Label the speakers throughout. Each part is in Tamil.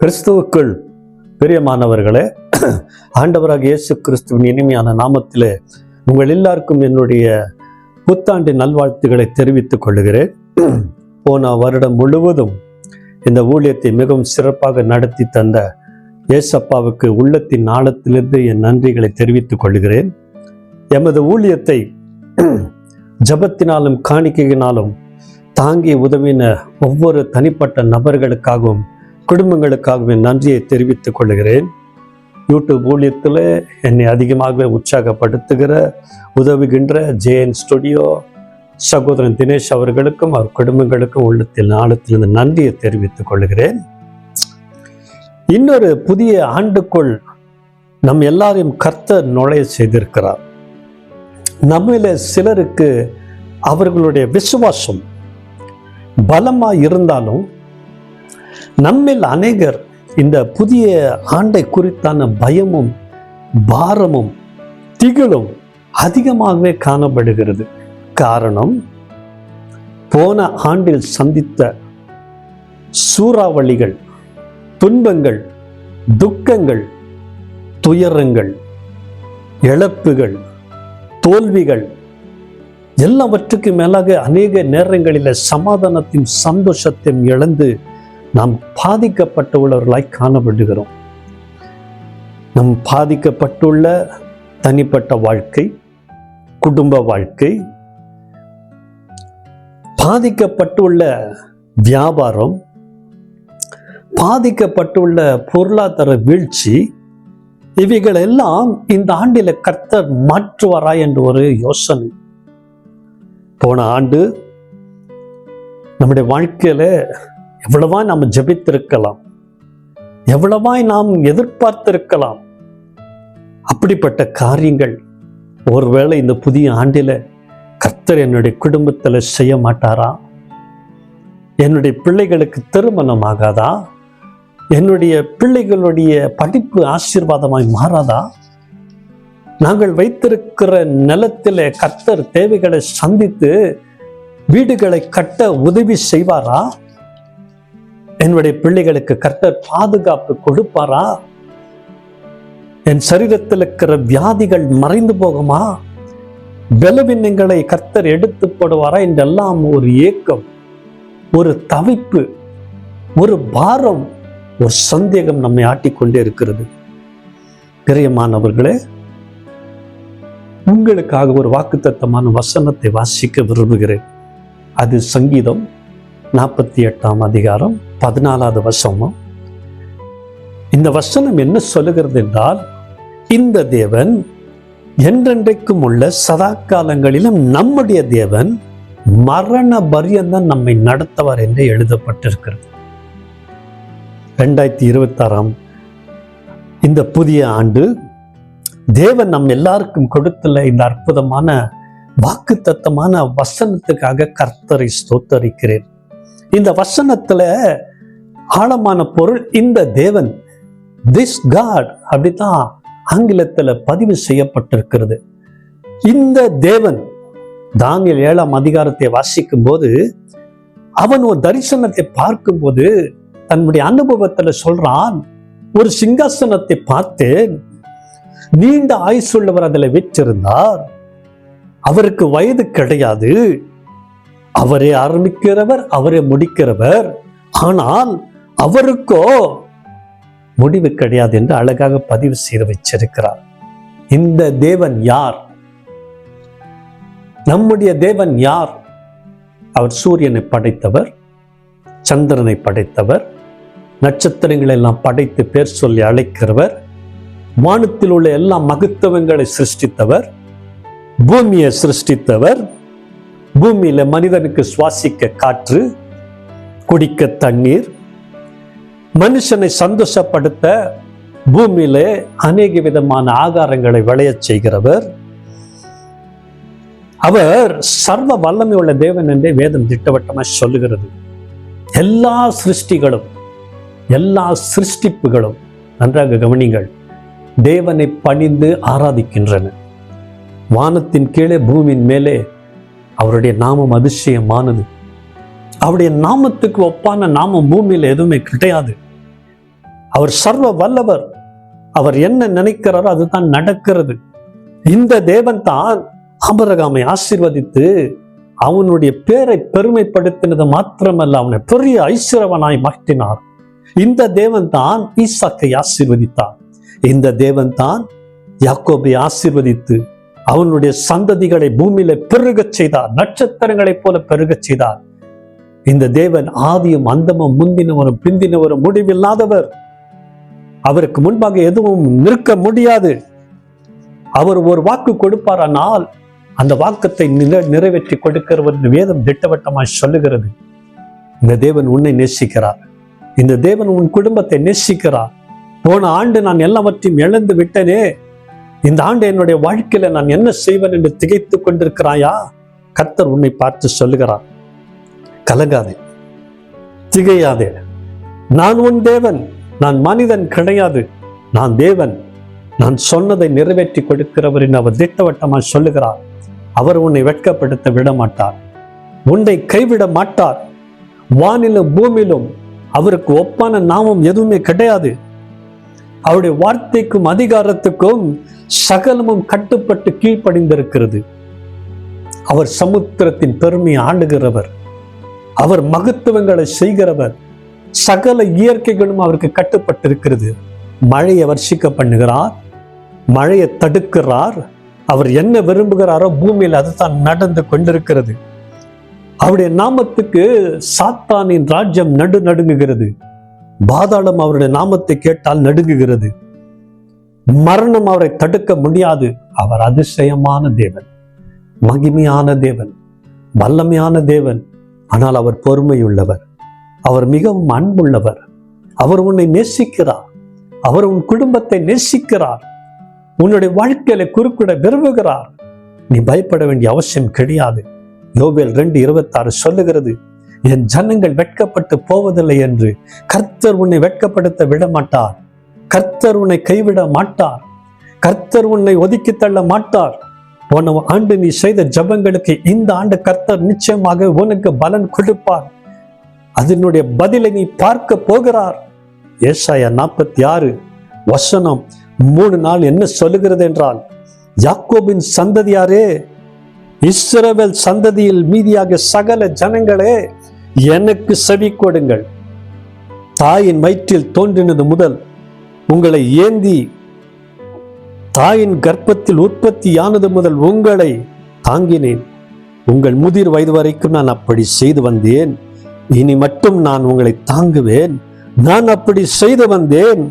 Speaker 1: கிறிஸ்துவுக்குள் பிரியமானவர்களே, ஆண்டவராக இயேசு கிறிஸ்துவின் இனிமையான நாமத்திலே உங்கள் எல்லாருக்கும் என்னுடைய புத்தாண்டு நல்வாழ்த்துக்களை தெரிவித்துக் கொள்கிறேன். போன வருடம் முழுவதும் இந்த ஊழியத்தை மிகவும் சிறப்பாக நடத்தி தந்த ஏசப்பாவுக்கு உள்ளத்தின் ஆழத்திலிருந்து என் நன்றிகளை தெரிவித்துக் கொள்கிறேன். எமது ஊழியத்தை ஜபத்தினாலும் காணிக்கையினாலும் தாங்கி உதவின ஒவ்வொரு தனிப்பட்ட நபர்களுக்காகவும் குடும்பங்களுக்காகவே நன்றியை தெரிவித்துக் கொள்கிறேன். யூடியூப் ஊழியத்தில் என்னை அதிகமாகவே உற்சாகப்படுத்துகிற உதவுகின்ற ஜேஎன் ஸ்டுடியோ சகோதரன் தினேஷ் அவர்களுக்கும் அவர் குடும்பங்களுக்கும் உள்ளத்தில் ஆழத்திலிருந்து நன்றியை தெரிவித்துக் கொள்கிறேன். இன்னொரு புதிய ஆண்டுக்குள் நம் எல்லாரையும் கர்த்தர் நுழைய செய்திருக்கிறார். நம்மில சிலருக்கு அவர்களுடைய விசுவாசம் பலமாய் இருந்தாலும் நம்மில் அநேகர் இந்த புதிய ஆண்டை குறித்தான பயமும் பாரமும் திகிலும் அதிகமாகவே காணப்படுகிறது. காரணம், போன ஆண்டில் சந்தித்த சூறாவளிகள், துன்பங்கள், துக்கங்கள், துயரங்கள், இழப்புகள், தோல்விகள் எல்லாவற்றுக்கு மேலாக அநேக நேரங்களில் சமாதானத்தின் சந்தோஷத்தையும் இழந்து நாம் பாதிக்கப்பட்டுள்ளவர்களாய் காணப்படுகிறோம். நம் பாதிக்கப்பட்டுள்ள தனிப்பட்ட வாழ்க்கை, குடும்ப வாழ்க்கை, பாதிக்கப்பட்டுள்ள வியாபாரம், பாதிக்கப்பட்டுள்ள பொருளாதார வீழ்ச்சி, இவைகள் எல்லாம் இந்த ஆண்டில கர்த்தர் மாற்றுவாரா என்ற ஒரு யோசனை. போன ஆண்டு நம்முடைய வாழ்க்கையில எவ்வளவாய் நாம் ஜெபித்திருக்கலாம், எவ்வளவாய் நாம் எதிர்பார்த்திருக்கலாம். அப்படிப்பட்ட காரியங்கள் ஒருவேளை இந்த புதிய ஆண்டில கர்த்தர் என்னுடைய குடும்பத்தில் செய்ய மாட்டாரா? என்னுடைய பிள்ளைகளுக்கு திருமணம் ஆகாதா? என்னுடைய பிள்ளைகளுடைய படிப்பு ஆசீர்வாதமாய் மாறாதா? நாங்கள் வைத்திருக்கிற நிலத்திலே கர்த்தர் தேவைகளை சந்தித்து வீடுகளை கட்ட உதவி செய்வாரா? என்னுடைய பிள்ளைகளுக்கு கர்த்தர் பாதுகாப்பு கொடுப்பாரா? என் சரீரத்தில் இருக்கிற வியாதிகள் மறைந்து போகுமா? பலவீனங்களை கர்த்தர் எடுத்து போடுவாரா என்றெல்லாம் ஒரு ஏக்கம், ஒரு தவிப்பு, ஒரு பாரம், ஒரு சந்தேகம் நம்மை ஆட்டிக்கொண்டே இருக்கிறது. பிரியமானவர்களே, உங்களுக்காக ஒரு வாக்குத்தத்தமான வசனத்தை வாசிக்க விரும்புகிறேன். அது சங்கீதம் 48ஆம் அதிகாரம் 14வது வசனம். இந்த வசனம் என்ன சொல்லுகிறது என்றால், இந்த தேவன் என்றென்றைக்கும் உள்ள சதா காலங்களிலும் நம்முடைய தேவன் மரண பரியந்தம் நம்மை நடத்துவார் என்று எழுதப்பட்டிருக்கிறது. 2026ஆம் இந்த புதிய ஆண்டு தேவன் நம் எல்லாருக்கும் கொடுத்துள்ள இந்த அற்புதமான வாக்குத்தத்தமான வசனத்துக்காக கர்த்தரை ஸ்தோத்தரிக்கிறேன். இந்த வசனத்துல ஆழமான பொருள், இந்த தேவன், திஸ் காட் அப்படித்தான் ஆங்கிலத்துல பதிவு செய்யப்பட்டிருக்கிறது. இந்த தேவன், தானியேல் 7ஆம் அதிகாரத்தை வாசிக்கும் போது அவன் ஒரு தரிசனத்தை பார்க்கும் போது தன்னுடைய அனுபவத்துல சொல்றான், ஒரு சிங்காசனத்தை பார்த்தேன், நீண்ட ஆயுசுள்ளவர் அதில் வீற்றிருந்தார், அவருக்கு வயது கிடையாது, அவரே ஆரம்பிக்கிறவர், அவரே முடிக்கிறவர், ஆனால் அவருக்கோ முடிவு கிடையாது என்று அழகாக பதிவு செய்து வச்சிருக்கிறார். இந்த தேவன் யார்? நம்முடைய தேவன் யார்? அவர் சூரியனை படைத்தவர், சந்திரனை படைத்தவர், நட்சத்திரங்களை எல்லாம் படைத்து பேர் சொல்லி அழைக்கிறவர், வானத்தில் உள்ள எல்லா மகத்துவங்களை சிருஷ்டித்தவர், பூமியை சிருஷ்டித்தவர், பூமியில மனிதனுக்கு சுவாசிக்க காற்று, குடிக்க தண்ணீர், மனுஷனை சந்தோஷப்படுத்த பூமியில அநேக விதமான ஆகாரங்களை விளையச் செய்கிறவர். அவர் சர்வ வல்லமை உள்ள தேவன் என்றே வேதம் திட்டவட்டமாக சொல்லுகிறது. எல்லா சிருஷ்டிகளும், எல்லா சிருஷ்டிப்புகளும், நன்றாக கவனிங்கள், தேவனை பணிந்து ஆராதிக்கின்றன. வானத்தின் கீழே பூமியின் மேலே அவருடைய நாமம் அதிசயமானது. அவருடைய நாமத்துக்கு ஒப்பான நாமம் பூமியில் எதுவுமே கிடையாது. அவர் சர்வ வல்லவர். அவர் என்ன நினைக்கிறாரோ அதுதான் நடக்கிறது. இந்த தேவன் தான் ஆபிரகாமை ஆசீர்வதித்து அவனுடைய பேரை பெருமைப்படுத்தினது மாத்திரமல்ல, அவனை பெரிய ஐஸ்வரவனாய் மாற்றினார். இந்த தேவன் தான் ஈசாக்கை ஆசீர்வதித்தார். இந்த தேவன் தான் யாக்கோபை ஆசீர்வதித்து அவனுடைய சந்ததிகளை பூமியில பெருகச் செய்தார், நட்சத்திரங்களைப் போல பெருகச் செய்தார். இந்த தேவன் ஆதியும் அந்தமும் முந்தினவரும் பிந்தினவரும் முடிவில்லாதவர். அவருக்கு முன்பாக எதுவும் நிற்க முடியாது. அவர் ஒரு வாக்கு கொடுப்பாரானால் அந்த வாக்கத்தை நிறைவேற்றி கொடுக்கிறவர் வேதம் திட்டவட்டமாய் சொல்லுகிறது. இந்த தேவன் உன்னை நேசிக்கிறார். இந்த தேவன் உன் குடும்பத்தை நேசிக்கிறார். போன ஆண்டு நான் எல்லாவற்றையும் இழந்து விட்டனே, இந்த ஆண்டு என்னுடைய வாழ்க்கையில நான் என்ன செய்வேன் என்று திகைத்து கொண்டிருக்கிறாயா? கர்த்தர் உன்னை பார்த்து சொல்லுகிறார், கலங்காதே, திகையாதே. நான் உன் தேவன், நான் மனிதன் கிடையாது. நான் தேவன், நான் சொன்னதை நிறைவேற்றி கொடுக்கிறவர் என்று அவர் திட்டவட்டமாக சொல்லுகிறார். அவர் உன்னை வெட்கப்படுத்த விட மாட்டார், உன்னை கைவிட மாட்டார். வானிலும் பூமியிலும் அவருக்கு ஒப்பான நாமம் எதுவுமே கிடையாது. அவருடைய வார்த்தைக்கும் அதிகாரத்துக்கும் சகலமும் கட்டுப்பட்டு கீழ்ப்படிந்திருக்கிறது. அவர் சமுத்திரத்தின் பெருமையை ஆளுகிறவர். அவர் மகத்துவங்களை செய்கிறவர். சகல இயற்கைகளும் அவருக்கு கட்டுப்பட்டிருக்கிறது. மழையை வர்ஷிக்க பண்ணுகிறார், மழையை தடுக்கிறார். அவர் என்ன விரும்புகிறாரோ பூமியில் அதுதான் நடந்து கொண்டிருக்கிறது. அவருடைய நாமத்துக்கு சாத்தானின் ராஜ்யம் நடுங்குகிறது. பாதாளம் அவருடைய நாமத்தை கேட்டால் நடுங்குகிறது. மரணம் அவரை தடுக்க முடியாது. அவர் அதிசயமான தேவன், மகிமையான தேவன், வல்லமையான தேவன். ஆனால் அவர் பொறுமையுள்ளவர், அவர் மிகவும் அன்புள்ளவர். அவர் உன்னை நேசிக்கிறார், அவர் உன் குடும்பத்தை நேசிக்கிறார், உன்னுடைய வாழ்க்கையில குறுக்கிட விரும்புகிறார். நீ பயப்பட வேண்டிய அவசியம் கிடையாது. யோவேல் 2:26 சொல்லுகிறது, என் ஜனங்கள் வெட்கப்பட்டு போவதில்லை என்று. கர்த்தர் உன்னை வெட்கப்படுத்த விட மாட்டார். கர்த்தர் உன்னை கைவிட மாட்டார். கர்த்தர் உன்னை ஒதுக்கி தள்ள மாட்டார். போன ஆண்டு நீ செய்த ஜபங்களுக்கு இந்த ஆண்டு கர்த்தர் நிச்சயமாக உனக்கு பலன் கொடுப்பார். அதனுடைய பதிலை நீ பார்க்க போகிறார். ஏசாயா 46:3 என்ன சொல்லுகிறது என்றால், யாக்கோபின் சந்ததியாரே, இஸ்ரவேல் சந்ததியில் மீதியாக சகல ஜனங்களே, எனக்கு செவி கொடுங்கள். தாயின் வயிற்றில் தோன்றினது முதல் உங்களை ஏந்தி தாயின் கர்ப்பத்தில் உற்பத்தியானது முதல் உங்களை தாங்கினேன். உங்கள் முதிர் வயது வரைக்கும் நான் அப்படி செய்து வந்தேன். இனி மட்டும் நான் உங்களை தாங்குவேன். நான் அப்படி செய்து வந்தேன்,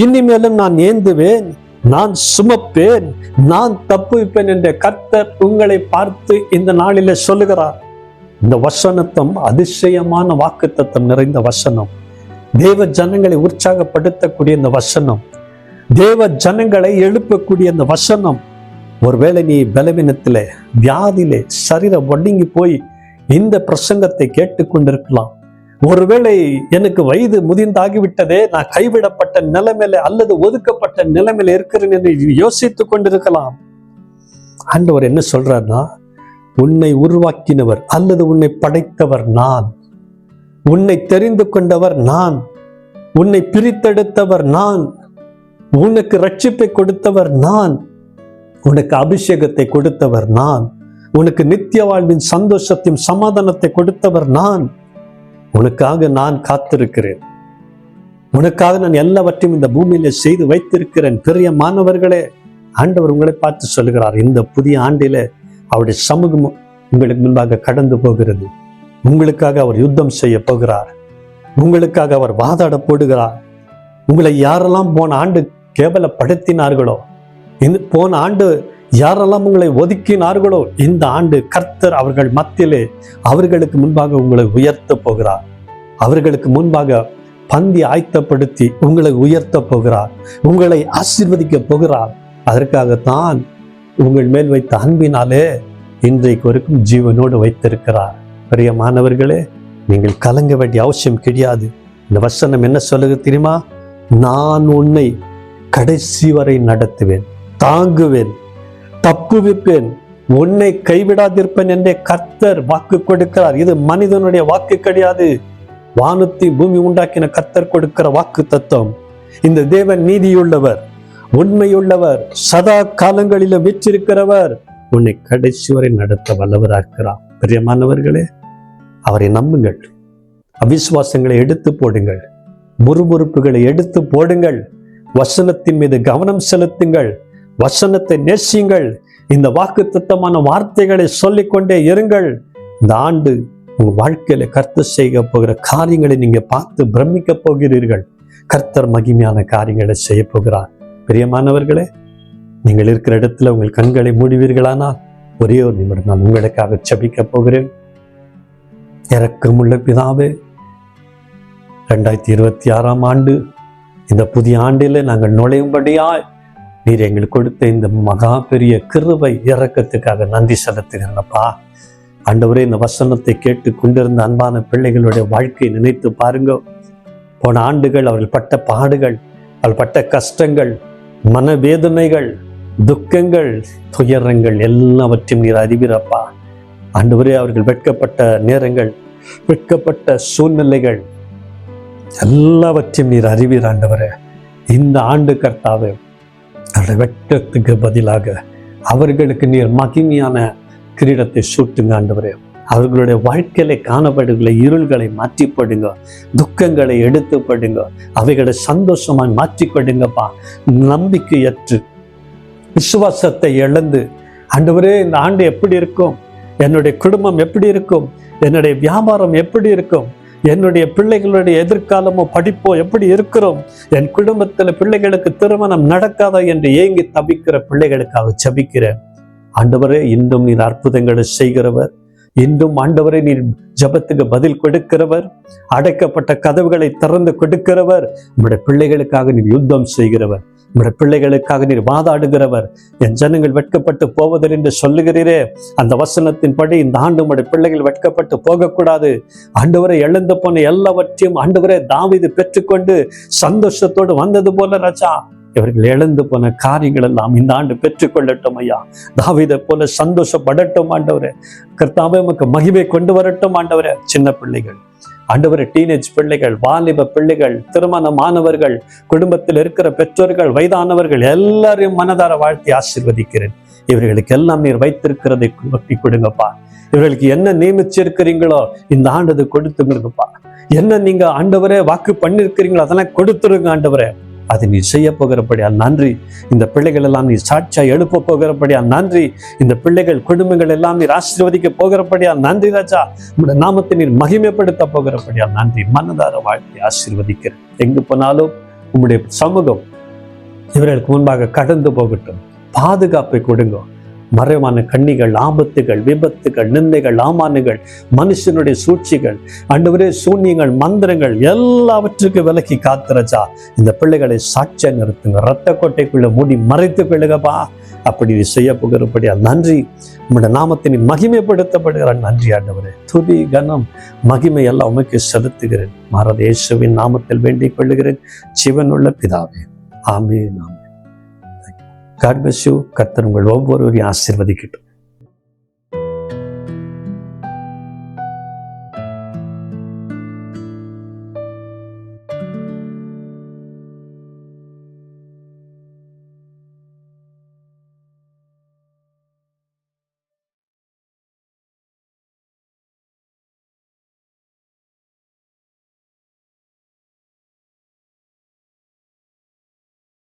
Speaker 1: இனிமேலும் நான் ஏந்துவேன், நான் சுமப்பேன், நான் தப்புவிப்பேன் என்ற கர்த்தர் உங்களை பார்த்து இந்த நாளிலே சொல்லுகிறார். இந்த வசனத்தம் அதிசயமான வாக்குத்தத்தம் நிறைந்த வசனம். தேவ ஜனங்களை உற்சாகப்படுத்தக்கூடிய இந்த வசனம், தேவ ஜனங்களை எழுப்பக்கூடிய இந்த வசனம். ஒருவேளை நீ பலவீனத்திலே, வியாதியிலே, சரீரம் ஒடுங்கி போய் இந்த பிரசங்கத்தை கேட்டுக்கொண்டிருக்கலாம். ஒருவேளை எனக்கு வயது முதிர்ந்தாகிவிட்டதே, நான் கைவிடப்பட்ட நிலைமையில அல்லது ஒதுக்கப்பட்ட நிலைமையில இருக்கிறேன் என்று யோசித்துக் கொண்டிருக்கலாம். ஆண்டவர் என்ன சொல்றார்னா, உன்னை உருவாக்கினவர் அல்லது உன்னை படைத்தவர் நான், உன்னை தெரிந்து கொண்டவர் நான், உன்னை பிரித்தெடுத்தவர் நான், உனக்கு ரட்சிப்பை கொடுத்தவர் நான், உனக்கு அபிஷேகத்தை கொடுத்தவர் நான், உனக்கு நித்திய வாழ்வின் சந்தோஷத்தையும் சமாதானத்தை கொடுத்தவர் நான். உனக்காக நான் காத்திருக்கிறேன். உனக்காக நான் எல்லாவற்றையும் இந்த பூமியில செய்து வைத்திருக்கிறேன். பிரியமானவர்களே, ஆண்டவர் உங்களை பார்த்து சொல்லுகிறார், இந்த புதிய ஆண்டில அவருடைய சமூகம் உங்களுக்கு முன்பாக கடந்து போகிறது. உங்களுக்காக அவர் யுத்தம் செய்ய போகிறார். உங்களுக்காக அவர் வாதாட போடுகிறார். உங்களை யாரெல்லாம் போன ஆண்டு கேவலப்படுத்தினார்களோ, போன ஆண்டு யாரெல்லாம் உங்களை ஒதுக்கினார்களோ, இந்த ஆண்டு கர்த்தர் அவர்கள் மத்தியிலே அவர்களுக்கு முன்பாக உங்களை உயர்த்த போகிறார். அவர்களுக்கு முன்பாக பந்தி ஆயத்தப்படுத்தி உங்களை உயர்த்த போகிறார். உங்களை ஆசீர்வதிக்க போகிறார். அதற்காகத்தான் உங்கள் மேல் வைத்த அன்பினாலே இன்றைக்கு வரைக்கும் ஜீவனோடு வைத்திருக்கிறார். பிரியமானவர்களே, நீங்கள் கலங்க வேண்டிய அவசியம் கிடையாது. இந்த வசனம் என்ன சொல்லுது தெரியுமா? நான் உன்னை கடைசி வரை நடத்துவேன், தாங்குவேன், தப்புவிப்பேன், உன்னை கைவிடாதிருப்பேன் என்றே கர்த்தர் வாக்கு கொடுக்கிறார். இது மனிதனுடைய வாக்கு கிடையாது. வானத்தை பூமி உண்டாக்கின கர்த்தர் கொடுக்கிற வாக்கு தத்துவம். இந்த தேவன் நீதியுள்ளவர், உண்மையுள்ளவர், சதா காலங்களிலும் வீற்றிருக்கிறவர், உன்னை கடைசி வரை நடத்த வல்லவராக்கிறார். பிரியமானவர்களே, அவரை நம்புங்கள். அவிசுவாசங்களை எடுத்து போடுங்கள், முறுமுறுப்புகளை எடுத்து போடுங்கள். வசனத்தின் மீது கவனம் செலுத்துங்கள், வசனத்தை நேசியுங்கள். இந்த வாக்குத்தத்தமான வார்த்தைகளை சொல்லிக்கொண்டே இருங்கள். இந்த ஆண்டு உங்க வாழ்க்கையில கர்த்தர் செய்ய போகிற காரியங்களை நீங்க பார்த்து பிரமிக்க போகிறீர்கள். கர்த்தர் மகிமையான காரியங்களை செய்ய போகிறார். பிரியமானவர்களே, நீங்கள் இருக்கிற இடத்துல உங்கள் கண்களை மூடுவீர்களானால் ஒரே ஒரு நிமிடம் நான் உங்களுக்காக ஜெபிக்க போகிறேன். இரக்கமுள்ள பிதாவே, 2026ஆம் ஆண்டு இந்த புதிய ஆண்டில நாங்கள் நுழையும்படியாய் நீர் எங்களுக்கு கொடுத்த இந்த மகா பெரிய கிருபை இரக்கத்துக்காக நன்றி செலுத்துகிறேன்ப்பா. ஆண்டவரே, இந்த வசனத்தை கேட்டு கொண்டிருந்த அன்பான பிள்ளைகளுடைய வாழ்க்கையை நினைத்து பாருங்க. போன ஆண்டுகள் அவர்கள் பட்ட பாடுகள், அவர்கள் பட்ட கஷ்டங்கள், மனவேதனைகள், துக்கங்கள், துயரங்கள் எல்லாவற்றையும் நீர் அறிவீரப்பா. ஆண்டவரே, அவர்கள் வெட்கப்பட்ட நேரங்கள், வெட்கப்பட்ட சூழ்நிலைகள் எல்லாவற்றையும் நீர் அறிவீர். ஆண்டவரே, இந்த ஆண்டு கர்த்தாவே, அவருடைய வெட்கத்துக்கு பதிலாக அவர்களுக்கு நீர் மகிமையான கிரீடத்தை சூட்டுங்க. ஆண்டவரே, அவர்களுடைய வாழ்க்கையில காணப்படுகிற இருள்களை மாற்றிப்படுங்க, துக்கங்களை எடுத்து படுங்க, அவைகளை சந்தோஷமாய் மாற்றிப்படுங்கப்பா. நம்பிக்கையற்று விசுவாசத்தை இழந்து, ஆண்டவரே, இந்த ஆண்டு எப்படி இருக்கும், என்னுடைய குடும்பம் எப்படி இருக்கும், என்னுடைய வியாபாரம் எப்படி இருக்கும், என்னுடைய பிள்ளைகளுடைய எதிர்காலமோ படிப்போ எப்படி இருக்கிறோம், என் குடும்பத்தில் பிள்ளைகளுக்கு திருமணம் நடக்காதா என்று ஏங்கி தவிக்கிற பிள்ளைகளுக்காக ஜெபிக்கிறேன். ஆண்டவரே, இன்றும் நீர் அற்புதங்களை செய்கிறவர், இன்றும் ஆண்டவரே நீர் ஜெபத்துக்கு பதில் கொடுக்கிறவர், அடைக்கப்பட்ட கதவுகளை திறந்து கொடுக்கிறவர், உங்களுடைய பிள்ளைகளுக்காக நீர் யுத்தம் செய்கிறவர், உங்களுடைய பிள்ளைகளுக்காக நீர் வாதாடுகிறவர். என் ஜனங்கள் வெட்கப்பட்டு போவதில் என்று சொல்லுகிறீரே, அந்த வசனத்தின்படி இந்த ஆண்டு உங்களுடைய பிள்ளைகள் வெட்கப்பட்டு போகக்கூடாது. ஆண்டவரை இழந்து போன எல்லாவற்றையும் ஆண்டவரே தாவீது பெற்றுக்கொண்டு சந்தோஷத்தோடு வந்தது போல ராஜா, இவர்கள் இழந்து போன காரியங்கள் எல்லாம் இந்த ஆண்டு பெற்றுக்கொள்ளட்டும் ஐயா. தாவீதை போல சந்தோஷப்படட்டும் ஆண்டவரே. கர்த்தாவே, உமக்கு மகிமை கொண்டு வரட்டும் ஆண்டவரே. சின்ன பிள்ளைகள் ஆண்டவரே, டீனேஜ் பிள்ளைகள், வாலிப பிள்ளைகள், திருமணமானவர்கள், குடும்பத்தில் இருக்கிற பெற்றோர்கள், வயதானவர்கள் எல்லாரையும் மனதார வாழ்த்தி ஆசீர்வதிக்கிறேன். இவர்களுக்கு எல்லாம் நீர் வைத்திருக்கிறதை கொட்டி கொடுங்கப்பா. இவர்களுக்கு என்ன நியமிச்சிருக்கிறீங்களோ இந்த ஆண்டு கொடுத்துருங்கப்பா. என்ன நீங்க ஆண்டவரே வாக்கு பண்ணிருக்கிறீங்களோ அதெல்லாம் கொடுத்துருங்க ஆண்டவரே. அது நீ செய்ய போகிறபடியால் நன்றி. இந்த பிள்ளைகள் எல்லாம் நீ சாட்சியா எழுப்ப போகிறபடியால் நன்றி. இந்த பிள்ளைகள் குடும்பங்கள் எல்லாம் நீர் ஆசீர்வதிக்க போகிறபடியால் நன்றி ராஜா. உங்களுடைய நாமத்தை நீர் மகிமைப்படுத்த போகிறபடியால் நன்றி. மனதார வாழ்க்கை ஆசீர்வதிக்கிறேன். எங்கு போனாலும் உங்களுடைய சமூகம் இவர்களுக்கு முன்பாக கடந்து போகட்டும். பாதுகாப்பை கொடுங்க. மறைவான கண்ணிகள், ஆபத்துகள், விபத்துகள், நிந்தைகள், ஆமானுகள், மனுஷனுடைய சூழ்ச்சிகள், ஆண்டவரே சூன்யங்கள், மந்திரங்கள் எல்லாவற்றுக்கும் விலக்கி காத்துறச்சா. இந்த பிள்ளைகளை சாட்சியா நிறுத்துங்க. இரத்த கோட்டைக்குள்ள மூடி மறைத்து கொள்ளுங்கப்பா. அப்படி செய்ய போகிறபடியா நன்றி. உங்களுடைய நாமத்தினை மகிமைப்படுத்தப்படுகிறான். நன்றி ஆண்டவரே. துதி கனம் மகிமை எல்லாம் உமக்கு செலுத்துகிறேன். மறத இயேசுவின் நாமத்தில் வேண்டிக் கொள்ளுகிறேன். ஜீவனுள்ள பிதாவே, ஆமென். God bless you. கர்த்தர் உங்கள் ஒவ்வொருவரையும் ஆசீர்வதிக்கட்டும்.